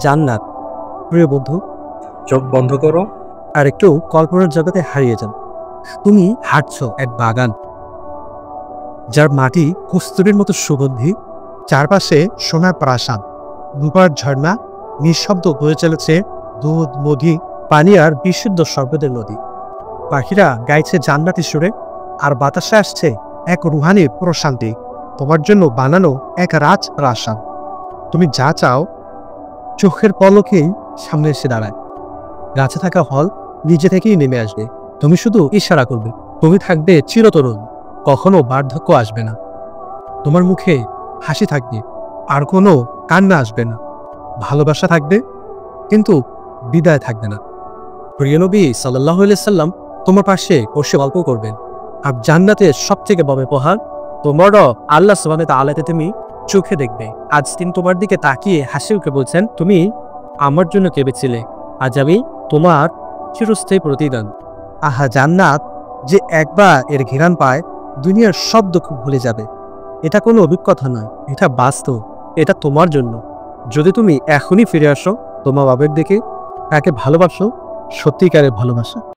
জান্নাত। প্রিয় বন্ধু, চোখ বন্ধ করো। আর একটু কল্পনার জগতে হারিয়ে যান। তুমি হাঁটছো এক বাগান, যার মাটি কস্তুরীর মতো সুগন্ধি, চারপাশে সোনার প্রাসাদ, রূপার ঝর্ণা, নিঃশব্দ বয়ে চলেছে দুধ, মধি, পানি আর বিশুদ্ধ শরবতের নদী। পাখিরা গাইছে জান্নাতি সুরে, আর বাতাসে আসছে এক রুহানি প্রশান্তি। তোমার জন্য বানানো এক রাজ প্রাসাদ। তুমি যা চাও চোখের পলকেই সামনে এসে দাঁড়ায়। গাছে থাকা হল নিজে থেকেই নেমে আসবে। তুমি শুধু ইশারা করবে। তুমি থাকবে চিরতরুণ, কখনো বার্ধক্য আসবে না। তোমার মুখে হাসি থাকবে, আর কোনো কান্না আসবে না। ভালোবাসা থাকবে, কিন্তু বিদায় থাকবে না। প্রিয় নবী সাল্লাল্লাহু আলাইহি সাল্লাম তোমার পাশে বসে গল্প করবেন। আর জান্নাতের সবথেকে বড় উপহার তোমারও আল্লাহ সুবহানাহু ওয়া তাআলাকে তুমি চোখে দেখবে। আজ তিনি তোমার দিকে তাকিয়ে হাসি মুখে বলছেন, তুমি আমার জন্য কেঁদেছিলে, আজ আমি তোমার চিরস্থায়ী প্রতিদান। আহা, জান্নাত যে একবার এর ঘ্রাণ পায়, দুনিয়ার সব দুঃখ ভুলে যাবে। এটা কোনো অভিজ্ঞতা নয়, এটা বাস্তব। এটা তোমার জন্য। যদি তুমি এখনই ফিরে আসো তোমার বাবার দিকে, তাকে ভালোবাসো, সত্যিকারের ভালোবাসা।